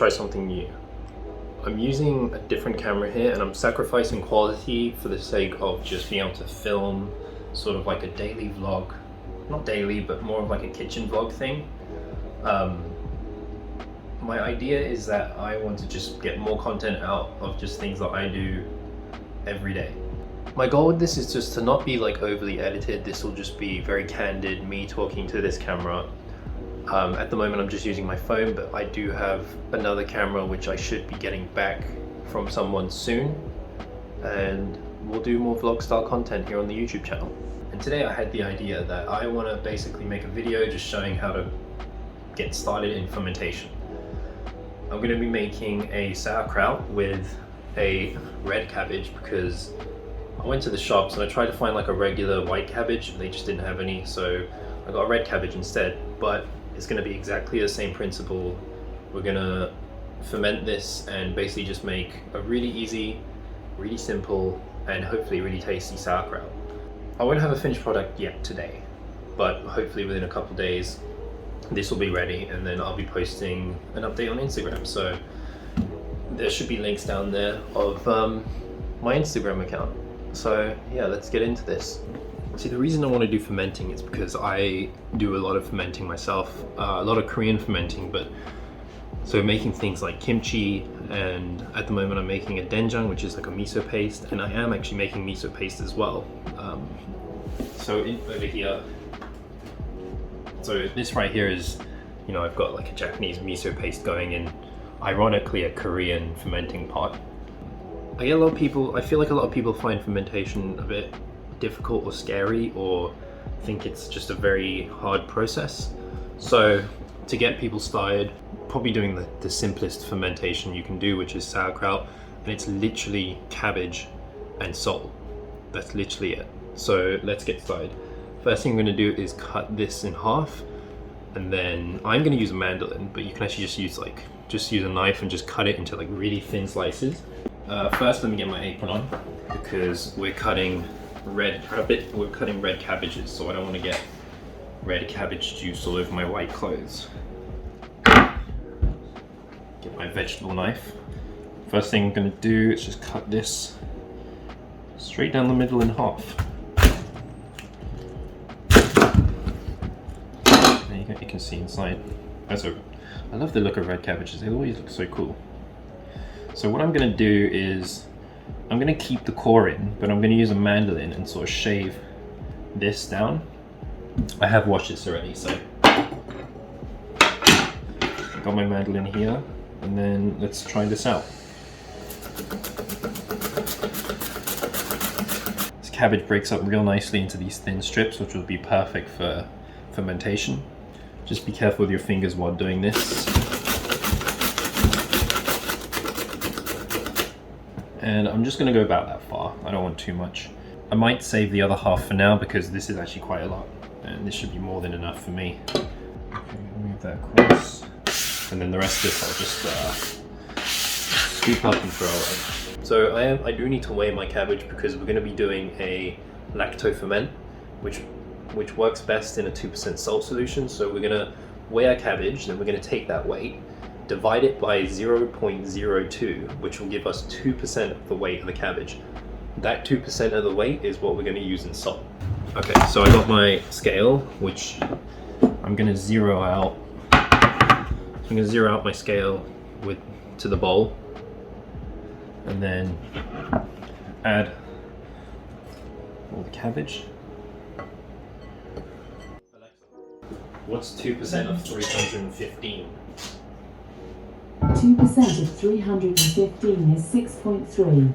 try something new. I'm using a different camera here and I'm sacrificing quality for the sake of just being able to film sort of like a daily vlog. Not daily, but more of like a kitchen vlog thing. My idea is that I want to just get more content out of just things that I do every day. My goal with this is just to not be like overly edited. This will just be very candid, me talking to this camera. At the moment I'm just using my phone, but I do have another camera which I should be getting back from someone soon, and we'll do more vlog style content here on the YouTube channel. And today I had the idea that I want to basically make a video just showing how to get started in fermentation. I'm going to be making a sauerkraut with a red cabbage because I went to the shops and I tried to find like a regular white cabbage and they just didn't have any, so I got a red cabbage instead. But it's going to be exactly the same principle. We're going to ferment this and basically just make a really easy, really simple, and hopefully really tasty sauerkraut. I won't have a finished product yet today, but hopefully within a couple days this will be ready, and then I'll be posting an update on Instagram. So there should be links down there of my Instagram account. So yeah, let's get into this. See, the reason I want to do fermenting is because I do a lot of fermenting myself, a lot of Korean fermenting, but so making things like kimchi, and at the moment I'm making a doenjang, which is like a miso paste, and I am actually making miso paste as well. Over here, so this right here is, you know, I've got like a Japanese miso paste going in, ironically a Korean fermenting pot. I feel like a lot of people find fermentation a bit difficult or scary, or think it's just a very hard process. So to get people started, probably doing the simplest fermentation you can do, which is sauerkraut, and it's literally cabbage and salt. That's literally it. So let's get started. First thing I'm going to do is cut this in half, and then I'm going to use a mandolin, but you can actually just use a knife and just cut it into like really thin slices. First, let me get my apron on because we're cutting red cabbages, so I don't want to get red cabbage juice all over my white clothes. Get my vegetable knife. First thing I'm going to do is just cut this straight down the middle in half. There you go, you can see inside. I love the look of red cabbages, they always look so cool. So what I'm going to do is, I'm going to keep the core in, but I'm going to use a mandolin and sort of shave this down. I have washed this already, so got my mandolin here, and then let's try this out. This cabbage breaks up real nicely into these thin strips, which will be perfect for fermentation. Just be careful with your fingers while doing this. And I'm just going to go about that far. I don't want too much. I might save the other half for now because this is actually quite a lot, and this should be more than enough for me. Okay, move that across, and then the rest of this I'll just scoop up and throw away. So I do need to weigh my cabbage because we're going to be doing a lacto ferment, which works best in a 2% salt solution. So we're going to weigh our cabbage, then we're going to take that weight, divide it by 0.02, which will give us 2% of the weight of the cabbage. That 2% of the weight is what we're going to use in salt. Okay, so I got my scale, which I'm going to zero out. I'm going to zero out my scale to the bowl, and then add all the cabbage. What's 2% of 315? 2% of 315 is 6.3.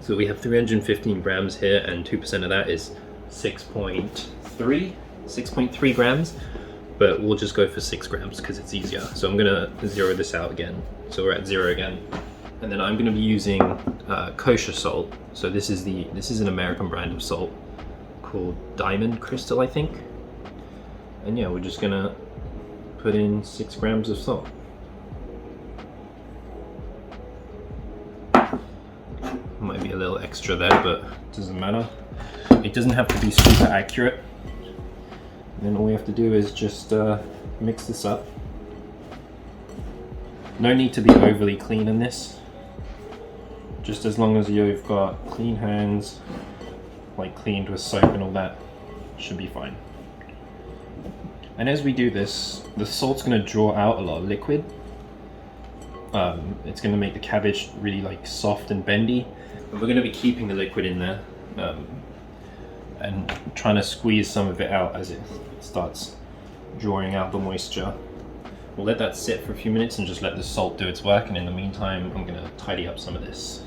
So we have 315 grams here, and 2% of that is 6.3 grams, but we'll just go for 6 grams because it's easier. So I'm gonna zero this out again. So we're at 0 again. And then I'm gonna be using kosher salt. So this is an American brand of salt called Diamond Crystal, I think. And yeah, we're just gonna put in 6 grams of salt. Might be a little extra there, but it doesn't matter. It doesn't have to be super accurate. And then all we have to do is just mix this up. No need to be overly clean in this. Just as long as you've got clean hands, like cleaned with soap and all that, should be fine. And as we do this, the salt's going to draw out a lot of liquid. It's going to make the cabbage really like soft and bendy. And we're going to be keeping the liquid in there and trying to squeeze some of it out as it starts drawing out the moisture. We'll let that sit for a few minutes and just let the salt do its work, and in the meantime I'm going to tidy up some of this.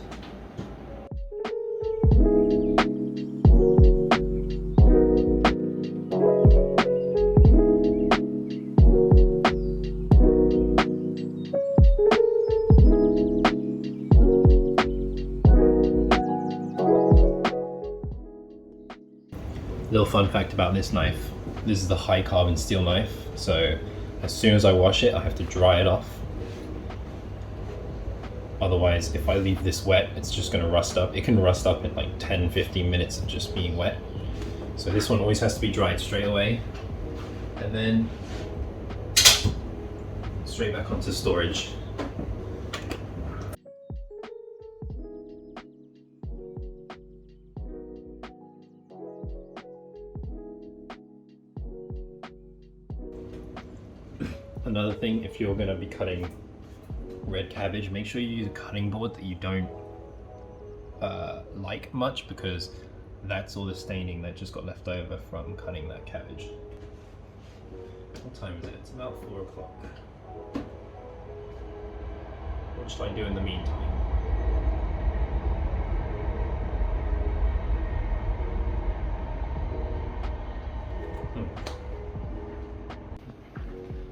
Little fun fact about this knife, this is the high carbon steel knife, so as soon as I wash it I have to dry it off. Otherwise, if I leave this wet, it's just going to rust up. It can rust up in like 10-15 minutes of just being wet. So this one always has to be dried straight away, and then straight back onto storage. Another thing, if you're going to be cutting red cabbage, make sure you use a cutting board that you don't like much, because that's all the staining that just got left over from cutting that cabbage. What time is it? It's about 4 o'clock. What should I do in the meantime?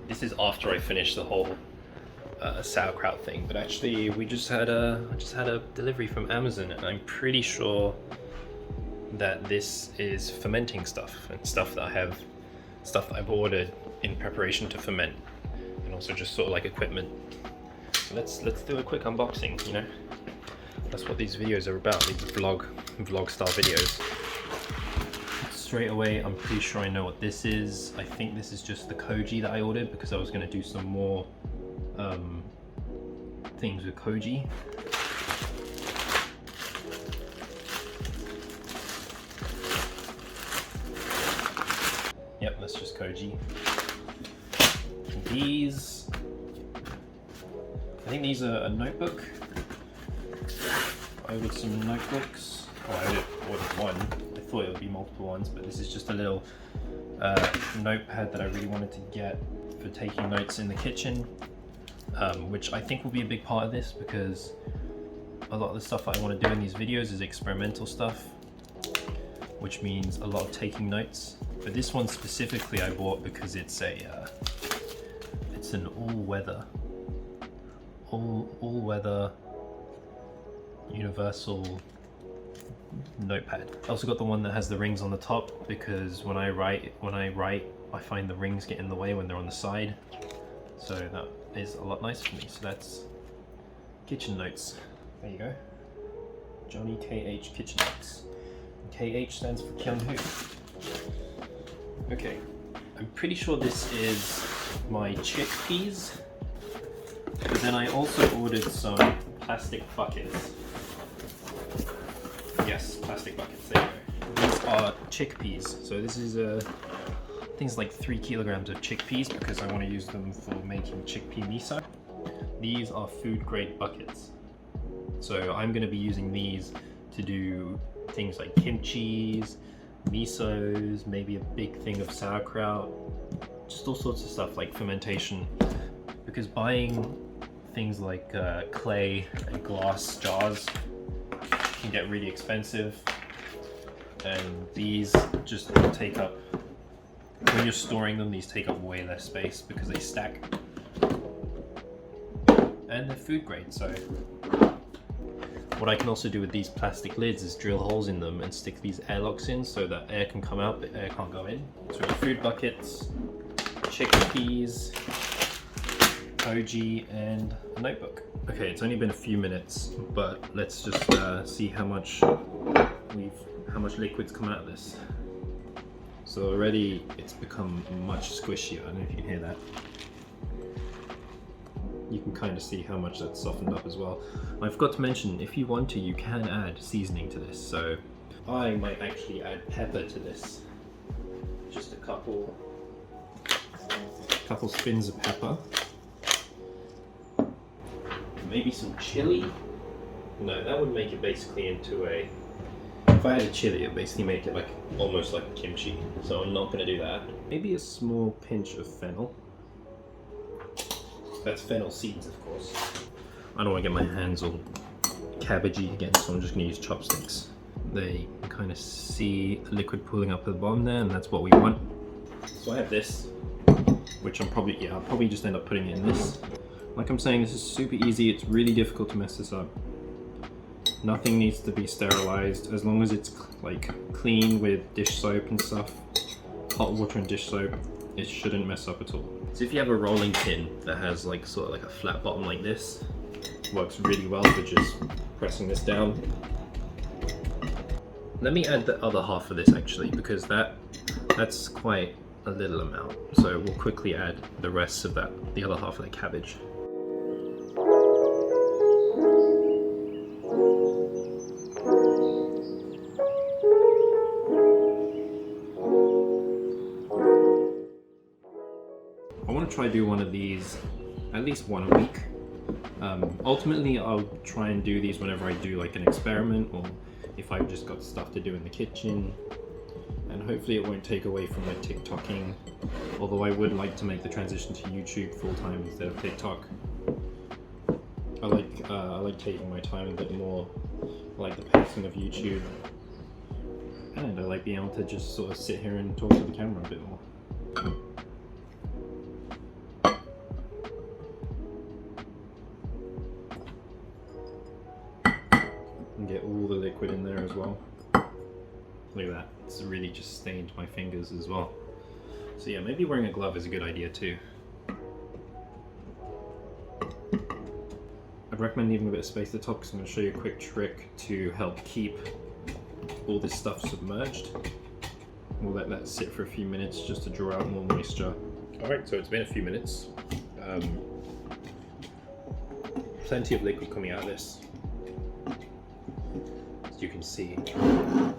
This is after I finished the whole sauerkraut thing, but actually I just had a delivery from Amazon, and I'm pretty sure that this is fermenting stuff and stuff that I've ordered in preparation to ferment, and also just sort of like equipment. So let's do a quick unboxing. You know, that's what these videos are about, these vlog style videos. Straight away, I'm pretty sure I know what this is. I think this is just the koji that I ordered, because I was going to do some more things with koji. Yep, that's just koji. These, I think these are a notebook. I ordered some notebooks. Oh, I ordered one. I thought it would be multiple ones, but this is just a little notepad that I really wanted to get for taking notes in the kitchen, which I think will be a big part of this, because a lot of the stuff that I want to do in these videos is experimental stuff, which means a lot of taking notes. But this one specifically I bought because it's an all-weather universal notepad. I also got the one that has the rings on the top, because when I write, I find the rings get in the way when they're on the side. So that is a lot nicer for me. So that's kitchen notes. There you go. Johnny KH kitchen notes. KH stands for Kyunghwo. Okay, I'm pretty sure this is my chickpeas, but then I also ordered some plastic buckets. Yes, plastic buckets, there you go. These are chickpeas. So this is things like 3 kilograms of chickpeas, because I want to use them for making chickpea miso. These are food grade buckets. So I'm going to be using these to do things like kimchis, misos, maybe a big thing of sauerkraut, just all sorts of stuff like fermentation. Because buying things like clay and glass jars can get really expensive, and these just take up, when you're storing them, these take up way less space because they stack, and they're food grade. So what I can also do with these plastic lids is drill holes in them and stick these airlocks in so that air can come out but air can't go in. So we've got food buckets, chickpeas, koji, and a notebook. Okay, it's only been a few minutes, but let's just see how much liquid's come out of this. So already it's become much squishier. I don't know if you can hear that. you can kind of see how much that's softened up as well. I forgot to mention, if you want to, you can add seasoning to this. So I might actually add pepper to this. Just a couple spins of pepper. Maybe some chili. No, that would make it basically into a... If I had a chili, it would basically make it like almost like kimchi. So I'm not going to do that. Maybe a small pinch of fennel. That's fennel seeds, of course. I don't want to get my hands all cabbagey again, so I'm just going to use chopsticks. They kind of see the liquid pooling up at the bottom there, and that's what we want. So I have this, which I'll probably just end up putting it in this. Like I'm saying, this is super easy. It's really difficult to mess this up. Nothing needs to be sterilized, as long as it's like clean with dish soap and stuff, hot water and dish soap, it shouldn't mess up at all. So if you have a rolling pin that has like sort of like a flat bottom like this, it works really well for just pressing this down. Let me add the other half of this actually, because that's quite a little amount. So we'll quickly add the rest of that, the other half of the cabbage. I want to try do one of these, at least one a week. Ultimately, I'll try and do these whenever I do like an experiment, or if I've just got stuff to do in the kitchen. And hopefully it won't take away from my TikToking, although I would like to make the transition to YouTube full-time instead of TikTok. I like taking my time a bit more. I like the pacing of YouTube, and I like being able to just sort of sit here and talk to the camera a bit more. And get all the liquid in there as well. Look at that, it's really just stained my fingers as well. So yeah, maybe wearing a glove is a good idea too. I'd recommend leaving a bit of space at the top, because I'm going to show you a quick trick to help keep all this stuff submerged. We'll let that sit for a few minutes just to draw out more moisture. Alright, so it's been a few minutes. Plenty of liquid coming out of this. As you can see. You can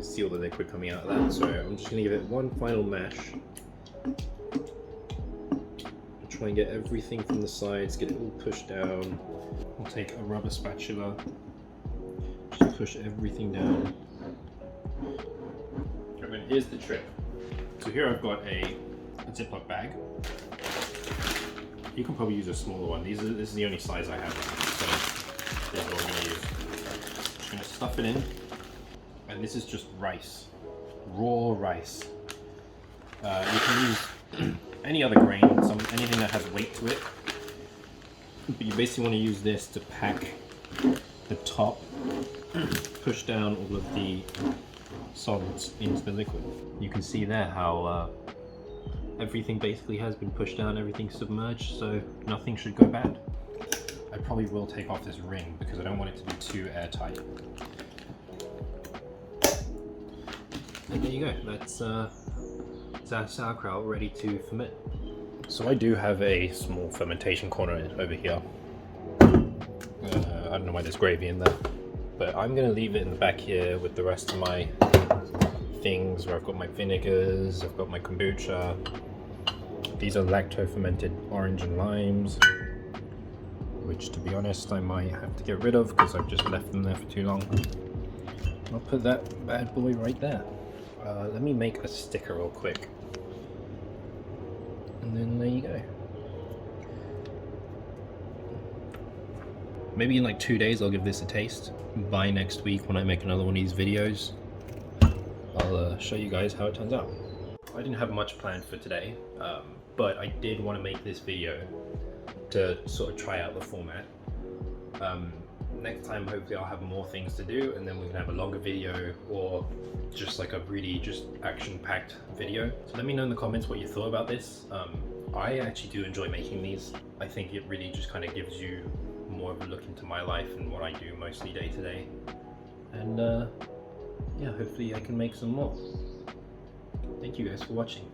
see all the liquid coming out of that, so I'm just going to give it one final mash. Try and get everything from the sides, get it all pushed down. I'll take a rubber spatula, just push everything down. And then here's the trick. So here I've got a Ziploc bag. You can probably use a smaller one. This is the only size I have, so this is what I'm going to use. I'm going to stuff it in. And this is just rice, raw rice. You can use any other grain, anything that has weight to it. But you basically want to use this to pack the top, push down all of the solids into the liquid. You can see there how everything basically has been pushed down, everything's submerged, so nothing should go bad. I probably will take off this ring because I don't want it to be too airtight. And there you go, that's our sauerkraut ready to ferment. So I do have a small fermentation corner over here. I don't know why there's gravy in there, but I'm going to leave it in the back here with the rest of my things, where I've got my vinegars, I've got my kombucha. These are lacto-fermented orange and limes, which to be honest I might have to get rid of because I've just left them there for too long. I'll put that bad boy right there. Let me make a sticker real quick. And then there you go. Maybe in like 2 days I'll give this a taste. By next week when I make another one of these videos, I'll show you guys how it turns out. I didn't have much planned for today, but I did want to make this video to sort of try out the format. Next time hopefully I'll have more things to do, and then we can have a longer video or just like a really just action-packed video. So let me know in the comments what you thought about this. I actually do enjoy making these. I think it really just kind of gives you more of a look into my life and what I do mostly day to day. And yeah, hopefully I can make some more. Thank you guys for watching.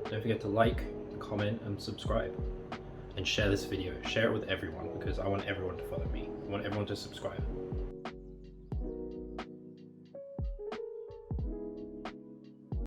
Don't forget to like, comment and subscribe. and share this video. Share it with everyone because I want everyone to follow me. I want everyone to subscribe.